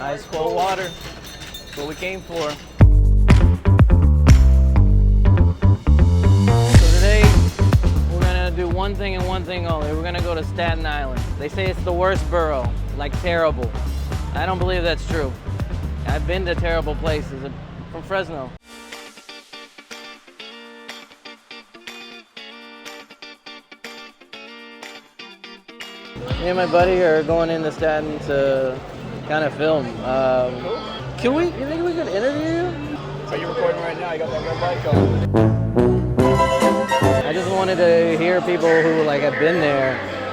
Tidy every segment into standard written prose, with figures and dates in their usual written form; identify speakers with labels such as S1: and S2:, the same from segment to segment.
S1: Ice cold water. That's what we came for. So today, we're gonna do one thing and one thing only. We're gonna go to Staten Island. They say it's the worst borough, like terrible. I don't believe that's true. I've been to terrible places. I'm from Fresno. Me and my buddy are going into Staten to kind of film. You think we could interview you?
S2: Are you recording right now? You got that red light going.
S1: I just wanted to hear people who like have been there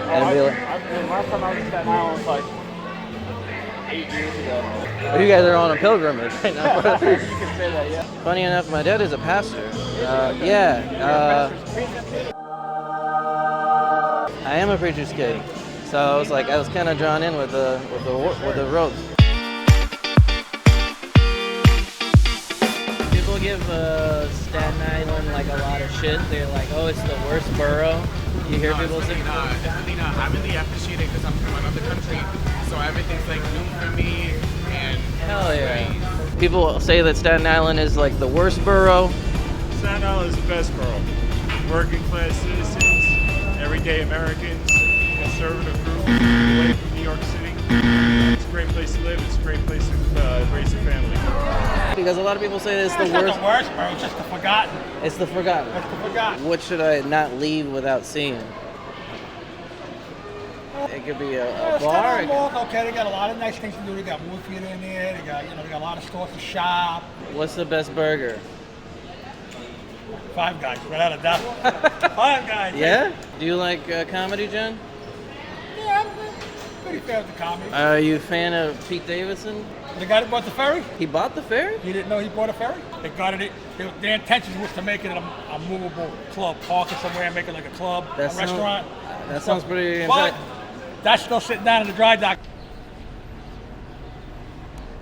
S1: and be like.
S2: Last time I was in Staten Island was like 8 years ago.
S1: Well, you guys are on a pilgrimage right now.
S2: You can say that, yeah.
S1: Funny enough, my dad is a pastor. I am a preacher's kid, so I was kind of drawn in with the ropes. People give Staten Island like a lot of shit. They're like, oh, it's the worst borough. You hear people say?
S3: It's really not. I really appreciate it because I'm from another country, so everything's like new for me. And
S1: hell yeah. People say that Staten Island is like the worst borough.
S4: Staten Island is the best borough. Working class citizens, everyday Americans, conservative group, away from New York City. It's a great place to live. It's a great place to raise a family.
S1: Because a lot of people say it's the worst.
S2: It's not the worst, bro. It's just the forgotten.
S1: It's the forgotten.
S2: It's the forgotten.
S1: What should I not leave without seeing? It could be a bar.
S2: Okay, they got a lot of nice things to do. They got movie theater in there. They got they got a lot of stores to shop.
S1: What's the best burger?
S2: Five Guys, without a doubt. Five Guys.
S1: Yeah? Do you like comedy, Jen?
S2: Yeah, I'm pretty fair with the comedy.
S1: Are you a fan of Pete Davidson?
S2: The guy that bought the ferry?
S1: He bought the ferry?
S2: You didn't know he bought a ferry? They gutted it. Their intention was to make it a movable club, park it somewhere and make it like a club, restaurant.
S1: That sounds pretty
S2: But
S1: insane.
S2: that's still sitting down in the dry dock.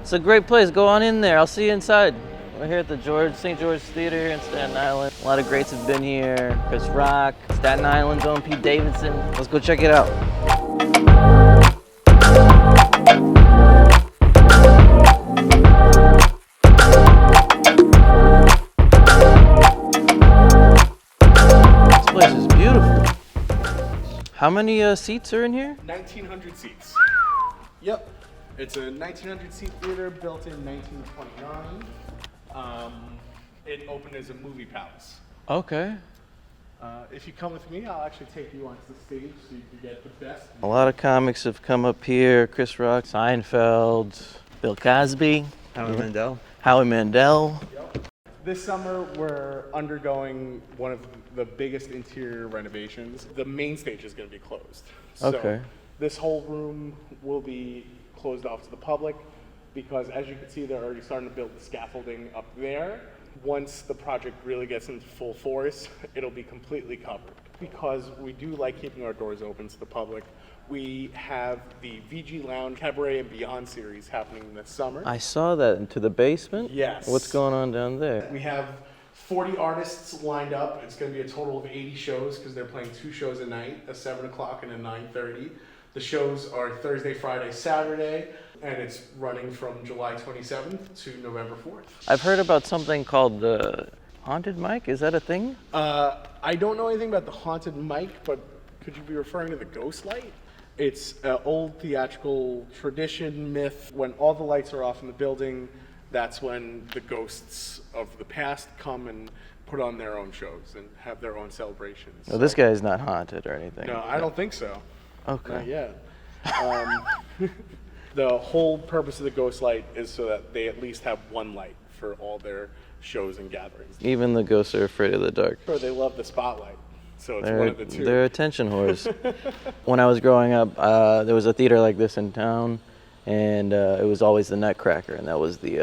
S1: It's a great place. Go on in there. I'll see you inside. We're here at the St. George Theater here in Staten Island. A lot of greats have been here. Chris Rock, Staten Island's own Pete Davidson. Let's go check it out. This place is beautiful. How many seats are in here?
S3: 1,900 seats. Yep. It's a 1,900 seat theater built in 1929. It opened as a movie palace.
S1: Okay.
S3: If you come with me, I'll actually take you onto the stage so you can get the best.
S1: A lot of comics have come up here. Chris Rock, Seinfeld, Bill Cosby, Howie Mandel.
S3: Yep. This summer, we're undergoing one of the biggest interior renovations. The main stage is going to be closed.
S1: Okay.
S3: So this whole room will be closed off to the public because, as you can see, they're already starting to build the scaffolding up there. Once the project really gets into full force, it'll be completely covered. Because we do like keeping our doors open to the public, we have the VG Lounge Cabaret and Beyond series happening this summer.
S1: I saw that into the basement.
S3: Yes.
S1: What's going on down there?
S3: We have 40 artists lined up. It's going to be a total of 80 shows because they're playing 2 shows a night, a 7 o'clock and a 9:30. The shows are Thursday, Friday, Saturday, and it's running from July 27th to November 4th.
S1: I've heard about something called the Haunted Mic. Is that a thing?
S3: I don't know anything about the Haunted Mic, but could you be referring to the Ghost Light? It's an old theatrical tradition, myth. When all the lights are off in the building, that's when the ghosts of the past come and put on their own shows and have their own celebrations.
S1: Well, this guy's not haunted or anything.
S3: No, I don't think so.
S1: Okay.
S3: Not yet. The whole purpose of the Ghost Light is so that they at least have one light for all their shows and gatherings.
S1: Even the ghosts are afraid of the dark.
S3: Or they love the spotlight, so it's one of the two.
S1: They're attention whores. When I was growing up, there was a theater like this in town, and it was always the Nutcracker, and that was the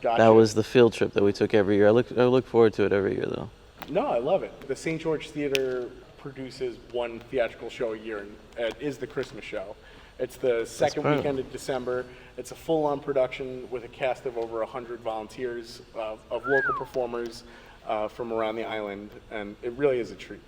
S3: Gotcha.
S1: that was the field trip that we took every year. I look forward to it every year, though.
S3: No, I love it. The St. George Theater produces one theatrical show a year, and it is the Christmas show. It's the second weekend of December. It's a full-on production with a cast of over 100 volunteers of local performers from around the island, and it really is a treat.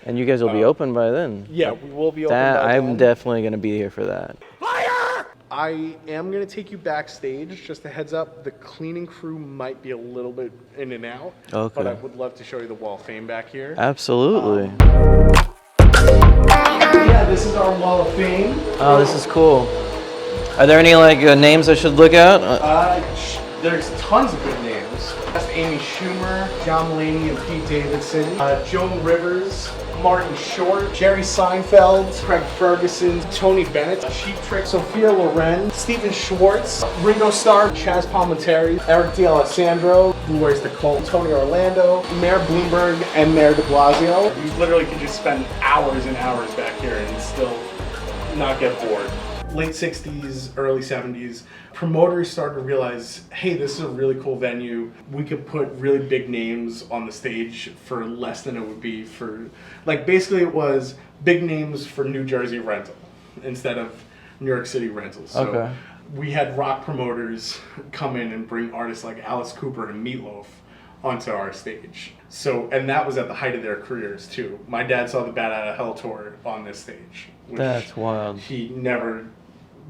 S1: And you guys will be open by then.
S3: Yeah, we will be open by then.
S1: I'm definitely going to be here for that.
S2: Fire!
S3: I am going to take you backstage. Just a heads up, the cleaning crew might be a little bit in and out.
S1: Okay.
S3: But I would love to show you the Wall of Fame back here.
S1: Absolutely.
S3: Yeah, this is our Wall of Fame.
S1: Oh, this is cool. Are there any like names I should look at?
S3: There's tons of good names. That's Amy Schumer, John Mulaney and Pete Davidson, Joan Rivers, Martin Short, Jerry Seinfeld, Craig Ferguson, Tony Bennett, Cheap Trick, Sophia Loren, Stephen Schwartz, Ringo Starr, Chaz Palminteri, Eric D'Alessandro, who wears the Colt, Tony Orlando, Mayor Bloomberg, and Mayor de Blasio. You literally could just spend hours and hours back here and still not get bored. Late 60s, early 70s, promoters started to realize, hey, this is a really cool venue. We could put really big names on the stage for less than it would be for, like, basically it was big names for New Jersey rental instead of New York City rentals. So
S1: Okay.
S3: we had rock promoters come in and bring artists like Alice Cooper and Meatloaf onto our stage. So, and that was at the height of their careers too. My dad saw the Bat Out of Hell tour on this stage. Which
S1: That's wild.
S3: He never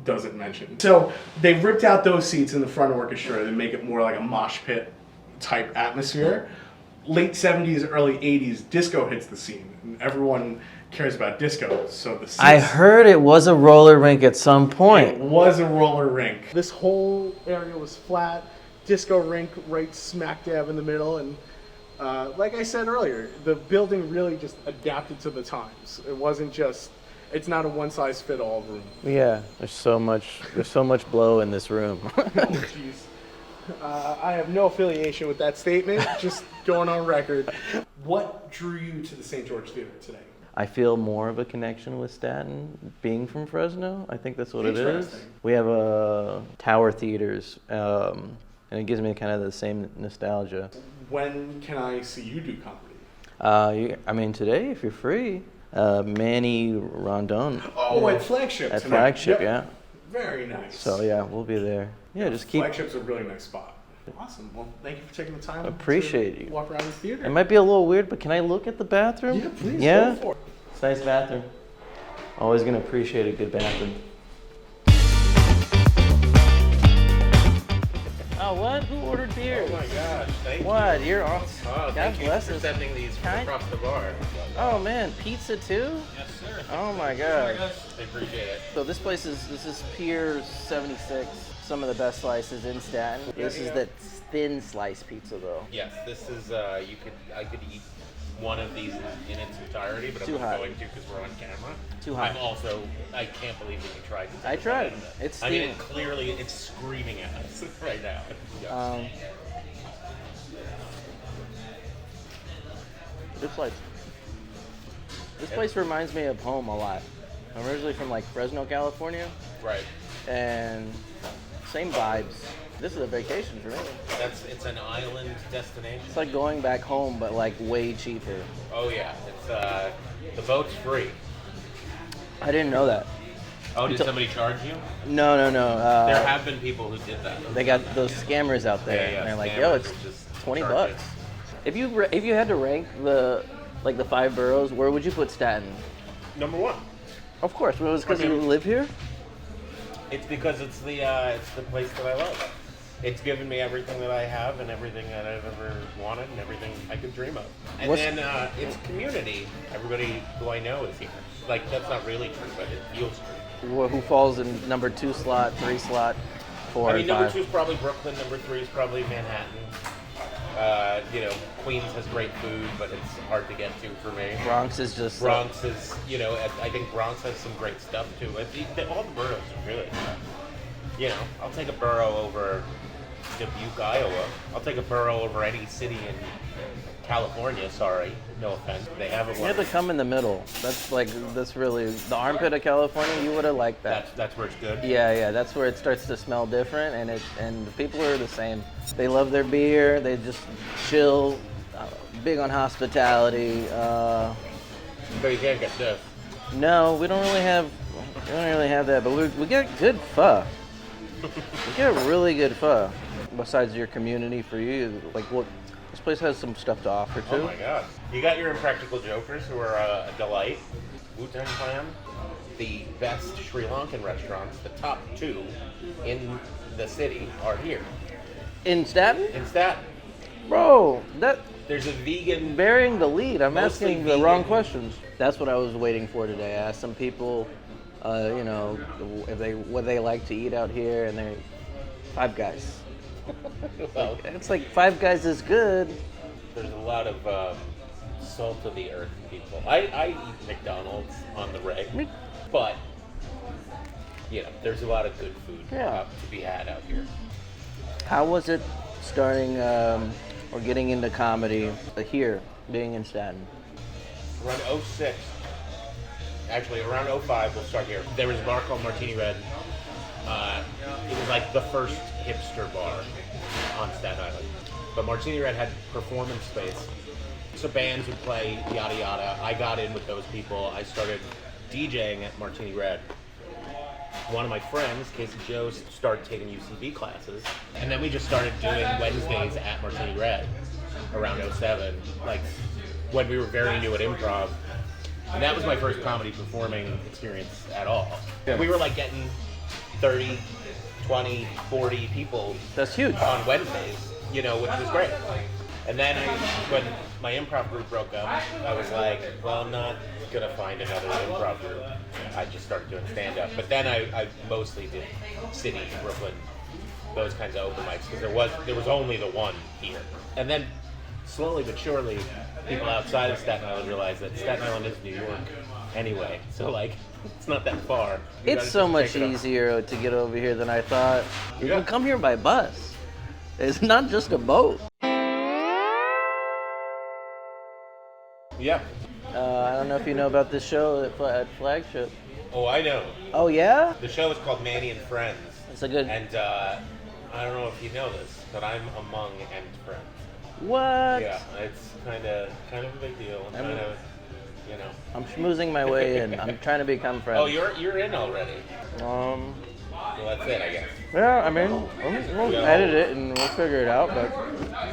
S3: doesn't mention. So they ripped out those seats in the front orchestra to make it more like a mosh pit type atmosphere. Late 70s, early 80s, disco hits the scene. And everyone cares about disco. So the seats,
S1: I heard it was a roller rink at some
S3: it
S1: point.
S3: was a roller rink. This whole area was flat. Disco rink right smack dab in the middle. And like I said earlier, the building really just adapted to the times. It wasn't just, it's not a one-size-fit-all room.
S1: Yeah, there's so much blow in this room.
S3: Oh, jeez. I have no affiliation with that statement, just going on record. What drew you to the St. George Theater today?
S1: I feel more of a connection with Staten, being from Fresno. I think that's what it is.
S3: Interesting.
S1: We have tower theaters, and it gives me kind of the same nostalgia.
S3: When can I see you do comedy?
S1: I mean, today, if you're free, Manny Rondon.
S3: Oh, at Flagship
S1: At
S3: tonight.
S1: Flagship,
S3: Yep.
S1: yeah.
S3: Very nice.
S1: So yeah, we'll be there. Yeah, just keep.
S3: Flagship's a really nice spot. Awesome. Well, thank you for taking the time.
S1: Appreciate
S3: to
S1: you.
S3: Walk around the theater.
S1: It might be a little weird, but can I look at the bathroom?
S3: Yeah, please.
S1: Yeah.
S3: Go for it.
S1: It's a nice bathroom. Always gonna appreciate a good bathroom. Oh, what? Who ordered beer?
S5: Oh my gosh, thank you.
S1: What? You're awesome.
S5: Oh,
S1: God
S5: thank you
S1: bless
S5: for
S1: us.
S5: sending these from
S1: Kind-
S5: across the bar.
S1: Oh man, pizza too?
S5: Yes, sir.
S1: Oh my god.
S5: I appreciate it.
S1: So this is Pier 76. Some of the best slices in Staten. This is the thin slice pizza though.
S5: Yes, this is, I could eat one of these in its entirety, but
S1: Too
S5: I'm
S1: hot.
S5: not going to because we're on camera.
S1: Too hot.
S5: I can't believe that you tried this.
S1: I tried. It's
S5: I mean,
S1: steaming.
S5: it's screaming at us right now.
S1: This place reminds me of home a lot. I'm originally from like Fresno, California,
S5: Right.
S1: and same vibes. This is a vacation for me.
S5: It's an island destination.
S1: It's like going back home, but like way cheaper.
S5: Oh yeah, it's the boat's free.
S1: I didn't know that.
S5: Oh, did somebody charge you?
S1: No.
S5: There have been people who did that.
S1: They got those scammers out there,
S5: Yeah,
S1: and they're like,
S5: scammers
S1: "Yo, it's
S5: will just
S1: $20
S5: charge
S1: bucks." If you had to rank the 5 boroughs, where would you put Staten?
S5: Number one.
S1: Of course, well, it was because
S5: I mean-
S1: you live here.
S5: It's because it's the place that I love. It's given me everything that I have and everything that I've ever wanted and everything I could dream of. And
S1: What's-
S5: then it's community. Everybody who I know is here. Like, that's not really true, but it feels true.
S1: Who falls in number 2 slot, 3 slot, 4,
S5: I mean,
S1: and
S5: number
S1: 5?
S5: 2 is probably Brooklyn. Number 3 is probably Manhattan. Queens has great food, but it's hard to get to for me.
S1: Bronx is just
S5: Bronx is, I think Bronx has some great stuff too. All the boroughs are really, I'll take a borough over Dubuque, Iowa. I'll take a borough over any city in California. Sorry, no offense. They have
S1: You have to come in the middle. That's really the armpit of California. You would have liked that.
S5: That's where it's good.
S1: Yeah, that's where it starts to smell different, and the people are the same. They love their beer. They just chill. Big on hospitality.
S5: But you can't get this.
S1: No, we don't really have that, but we get good pho. We get really good pho. Besides your community, for you, this place has some stuff to offer too.
S5: Oh my God! You got your Impractical Jokers, who are a delight. Wu-Tang Clan. the best Sri Lankan restaurants, the top 2 in the city, are here
S1: In Staten?
S5: in Staten.
S1: Bro, that
S5: There's a vegan.
S1: bearing the lead. I'm
S5: Mostly
S1: asking the wrong
S5: vegan.
S1: questions. That's what I was waiting for today. I asked some people, you know, what they like to eat out here, and they're Five Guys.
S5: Well,
S1: It's like Five Guys is good.
S5: there's a lot of salt of the earth people. I eat McDonald's on the reg, but you know, there's a lot of good food
S1: Yeah.
S5: to be had out here.
S1: How was it starting or getting into comedy here, being in Staten?
S5: Around 06, actually around 05, we'll start here. There was a bar called Martini Red. It was like the first hipster bar on Staten Island. But Martini Red had performance space. So bands would play, yada yada. I got in with those people. I started DJing at Martini Red. One of my friends, Casey Joe, started taking UCB classes. And then we just started doing Wednesdays at Martini Red around 07, like when we were very new at improv. And that was my first comedy performing experience at all. And we were like getting 30, 20, 40 people
S1: That's huge.
S5: on Wednesdays, you know, which was great. And then when my improv group broke up, I was like, well, I'm not gonna find another improv group. I just started doing stand-up. But then I mostly did City, Brooklyn, those kinds of open mics, because there was only the one here. And then slowly but surely, people outside of Staten Island realized that Staten Island is New York anyway. So like, it's not that far. You
S1: It's
S5: gotta
S1: so
S5: just
S1: much
S5: take it up.
S1: easier to get over here than I thought. You
S5: Yeah.
S1: can come here by bus. It's not just a boat.
S5: Yeah.
S1: I don't know if you know about this show at Flagship.
S5: Oh, I know.
S1: Oh yeah?
S5: The show is called Manny and Friends.
S1: It's a good.
S5: And I don't know if you know this, but I'm among and friends.
S1: What?
S5: Yeah, it's kind of a big deal. Kind of, you know.
S1: I'm schmoozing my way in. I'm trying to become friends.
S5: Oh, you're in already.
S1: Um.
S5: Well, that's it, I guess.
S1: Yeah, I mean, we'll edit it and we'll figure it out. But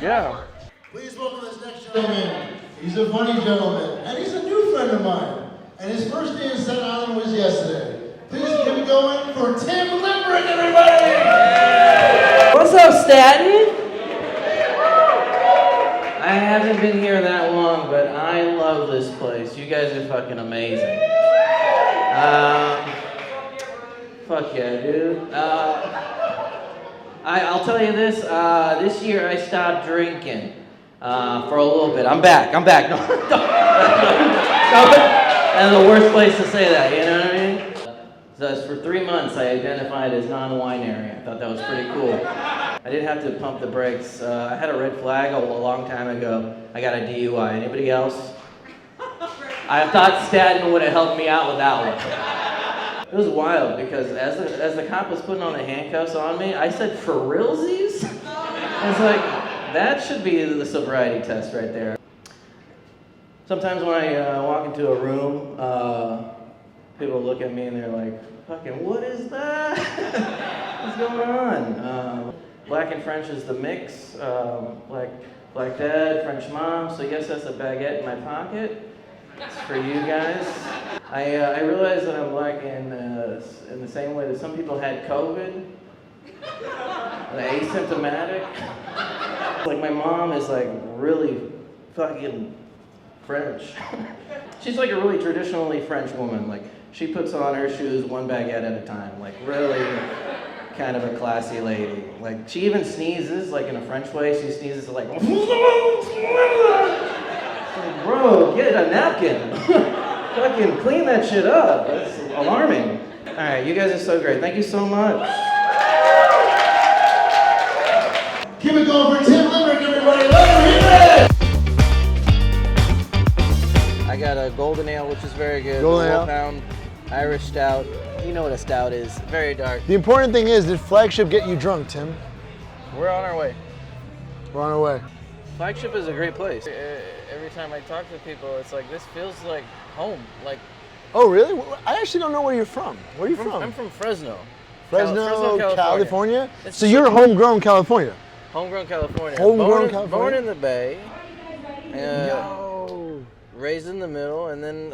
S1: yeah.
S6: Please welcome this next gentleman. He's a funny gentleman, and he's a new friend of mine. And his first day in Staten Island was yesterday. Please keep it going for Tim Limbrick, everybody!
S1: What's up, Staten? I haven't been here that long, but I love this place. You guys are fucking amazing. Fuck yeah, dude. I'll tell you this. This year I stopped drinking for a little bit. I'm back. No, that's the worst place to say that. You know what I mean? So for 3 months, I identified as non-winery. I thought that was pretty cool. I didn't have to pump the brakes. I had a red flag a long time ago. I got a DUI. Anybody else? I thought Staten would have helped me out with that one. It was wild because as the cop was putting on the handcuffs on me, I said, "For realsies?" I was like, that should be the sobriety test right there. Sometimes when I walk into a room, people look at me and they're like, "Fucking, what is that? What's going on?" Black and French is the mix. Black dad, French mom. So yes, that's a baguette in my pocket. It's for you guys. I realize that I'm black in the same way that some people had COVID. They're asymptomatic. Like my mom is like really fucking French. She's like a really traditionally French woman. Like she puts on her shoes one baguette at a time. Like really kind of a classy lady. Like she even sneezes like in a French way. She sneezes like, bro, get a napkin. Fucking clean that shit up. That's alarming. All right, you guys are so great. Thank you so much.
S6: Keep it going for Tim Limbrick, everybody. Let him hear it!
S1: I got a golden ale, which is very good.
S7: Golden ale.
S1: 1 pound Irish stout. You know what a stout is. Very dark.
S7: The important thing is, did Flagship get you drunk, Tim?
S1: We're on our way.
S7: We're on our way.
S1: Flagship is a great place. Every time I talk to people, it's like, this feels like home. Like,
S7: Oh, really? I actually don't know where you're from. Where are you from?
S1: I'm from Fresno.
S7: Fresno, California?
S1: It's
S7: So you're homegrown California?
S1: Homegrown California.
S7: Homegrown California?
S1: Born in the Bay.
S7: Yo.
S1: Raised in the middle, and then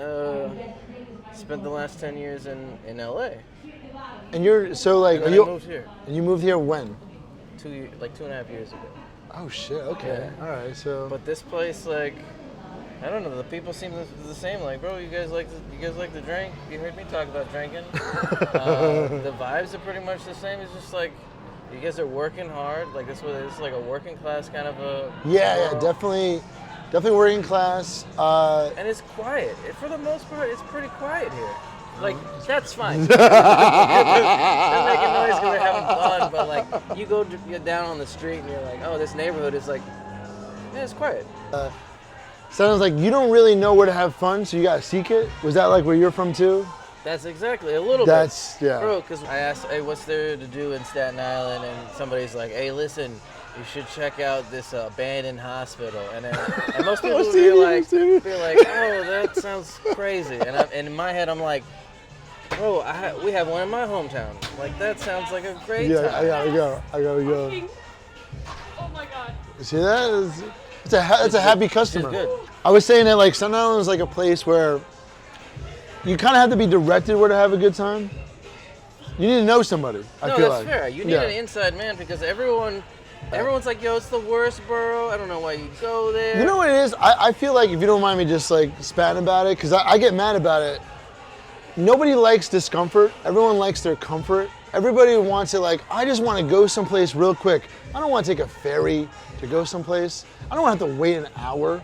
S1: Spent the last 10 years in LA.
S7: And you're so like,
S1: And
S7: are
S1: then
S7: you?
S1: I moved here
S7: And you moved here when?
S1: 2.5 years ago.
S7: Oh shit. Okay.
S1: Yeah.
S7: All right. So.
S1: But this place, like, I don't know. The people seem the same. Like, bro, you guys like to drink. You heard me talk about drinking. The vibes are pretty much the same. It's just like you guys are working hard. Like this was it's like a working class kind of a.
S7: Yeah, definitely working class.
S1: And it's quiet. For the most part, it's pretty quiet here. Like, that's fine. They're making noise because they're having fun, but like, you're down on the street and you're like, oh, this neighborhood is like, yeah, it's quiet.
S7: Sounds like you don't really know where to have fun, so you gotta seek it. Was that like where you're from too?
S1: That's exactly, a little
S7: That's,
S1: bit.
S7: yeah.
S1: Bro, because I asked, hey, what's there to do in Staten Island? And somebody's like, hey, listen, you should check out this abandoned hospital. And most people will be like, oh, that sounds crazy. And in my head, I'm like, bro, we have one in my hometown. Like, that sounds like a great time.
S7: I gotta go.
S8: Oh my God.
S7: See that? It's a happy customer.
S1: It's good.
S7: I was saying that like Staten Island is like a place where you kind of have to be directed where to have a good time. You need to know somebody. I feel
S1: that's
S7: like.
S1: fair. You need an inside man because everyone's like, yo, it's the worst borough. I don't know why you go there.
S7: You know what it is? I feel like, if you don't mind me just like spatting about it, because I get mad about it. Nobody likes discomfort. Everyone likes their comfort. Everybody wants it like, I just want to go someplace real quick. I don't want to take a ferry to go someplace. I don't want to have to wait an hour.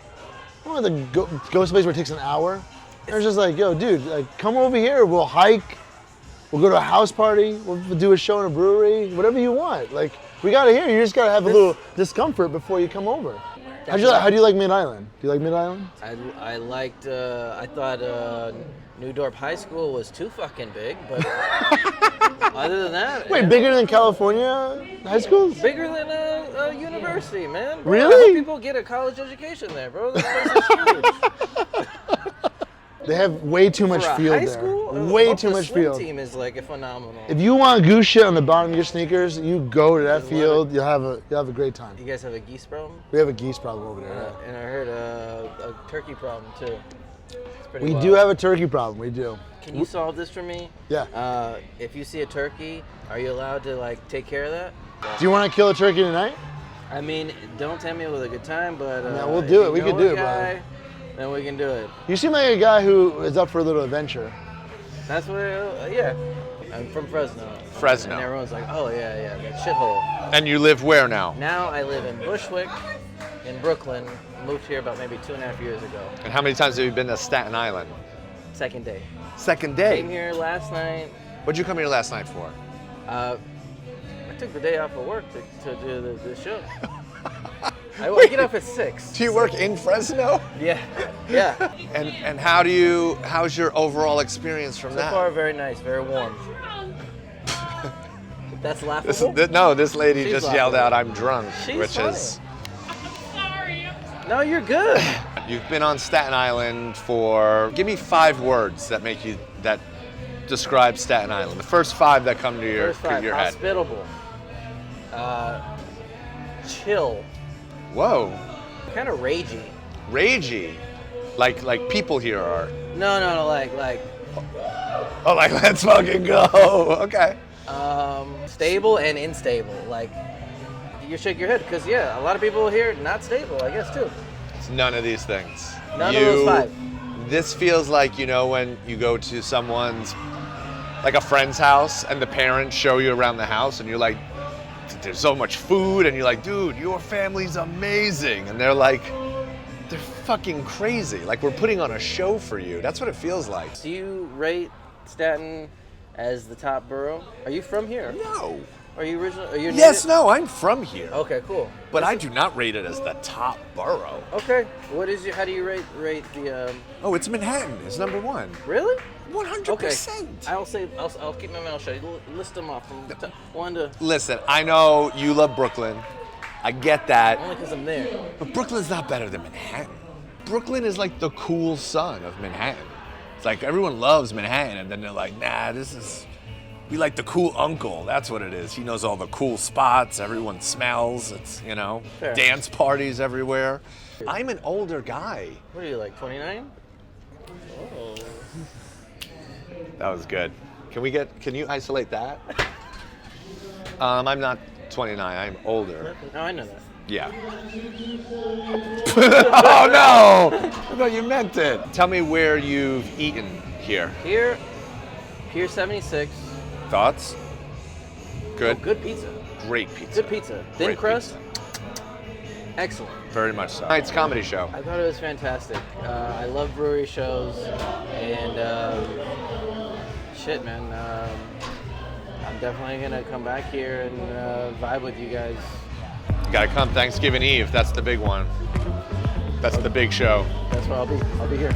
S7: I don't want to go someplace where it takes an hour. They're just like, yo, dude, like, come over here. We'll hike. We'll go to a house party. We'll do a show in a brewery. Whatever you want. Like, we got it here. You just got to have a little discomfort before you come over. How do you like Mid-Island? Do you like Mid-Island?
S1: I thought New Dorp High School was too fucking big, but other than that.
S7: Wait, bigger than California high schools?
S1: Bigger than a university, man. Bro,
S7: Really?
S1: I hope people get a college education there, bro. This place is huge.
S7: They have way too much
S1: For a
S7: field
S1: high
S7: there.
S1: school?
S7: Way
S1: Hope
S7: too
S1: the
S7: much
S1: swim
S7: field.
S1: team is like phenomenal.
S7: If you want goose shit on the bottom of your sneakers, you go to that field. You'll have a great time.
S1: You guys have a geese problem?
S7: We have a geese problem over there.
S1: And I heard a turkey problem too. It's pretty
S7: We
S1: wild.
S7: do have a turkey problem. We do.
S1: Can you solve this for me?
S7: Yeah.
S1: If you see a turkey, are you allowed to like take care of that?
S7: Do you want to kill a turkey tonight?
S1: I mean, don't tempt me with a good time, but
S7: Yeah, we'll do it. We
S1: can
S7: can do it, brother.
S1: Then we can do it.
S7: You seem like a guy who is up for a little adventure.
S1: That's what. Yeah. I'm from Fresno.
S9: Fresno.
S1: And everyone's like, oh yeah, that shithole.
S9: And you live where now?
S1: Now I live in Bushwick, in Brooklyn. Moved here about maybe 2.5 years ago.
S9: And how many times have you been to Staten Island?
S1: Second day.
S9: Second day.
S1: Came here last night.
S9: What'd you come here last night for?
S1: I took the day off of work to do the show. I get up at 6.
S9: Do you work in Fresno?
S1: Yeah.
S9: And how's your overall experience from
S1: So
S9: that?
S1: far, very nice, very warm. That's laughable?
S9: This lady
S1: She's
S9: just yelled
S1: laughable.
S9: out, "I'm drunk,"
S1: She's
S9: which
S1: funny.
S9: is.
S1: No, you're good.
S9: You've been on Staten Island for. Give me 5 words that describe Staten Island. The first 5 that come to your
S1: First 5,
S9: head.
S1: hospitable. Chill.
S9: Whoa,
S1: Kind of ragey.
S9: ragey, like people here are.
S1: No, like
S9: Oh, like let's fucking go. Okay.
S1: stable and unstable. Like, you shake your head because a lot of people here not stable, I guess too.
S9: It's none of these things.
S1: None of those 5.
S9: This feels like, when you go to someone's, like a friend's house, and the parents show you around the house, and you're like, there's so much food, and you're like, dude, your family's amazing. And they're like, they're fucking crazy. Like, we're putting on a show for you. That's what it feels like.
S1: Do you rate Staten as the top borough? Are you from here?
S9: No.
S1: Are you original? Are you
S9: Yes,
S1: native?
S9: no, I'm from here.
S1: Okay, cool.
S9: But I do not rate it as the top borough.
S1: Okay. How do you rate the?
S9: Oh, it's Manhattan. It's number 1.
S1: Really?
S9: 100%.
S1: Okay. I'll keep my mouth shut. List them off from 1 to.
S9: Listen, I know you love Brooklyn. I get that.
S1: Only because I'm there.
S9: But Brooklyn's not better than Manhattan. Brooklyn is like the cool son of Manhattan. It's like everyone loves Manhattan, and then they're like, nah, we like the cool uncle. That's what it is. He knows all the cool spots. Everyone smells. It's,
S1: Fair.
S9: dance parties everywhere. I'm an older guy.
S1: What are you, like 29? Oh.
S9: That was good. Can you isolate that? I'm not 29, I'm older.
S1: No, I know that.
S9: Yeah. Oh no! I thought you meant it. Tell me where you've eaten here.
S1: Here, Pier 76.
S9: Thoughts? Good.
S1: Oh, good pizza.
S9: Great pizza.
S1: Good pizza. Thin
S9: Great
S1: crust.
S9: pizza.
S1: Excellent.
S9: Very much so. Tonight's comedy show.
S1: I thought it was fantastic. I love brewery shows, and shit, man. I'm definitely gonna come back here and vibe with you guys.
S9: You gotta come Thanksgiving Eve. That's the big one. That's the big show.
S1: That's where I'll be. I'll be here.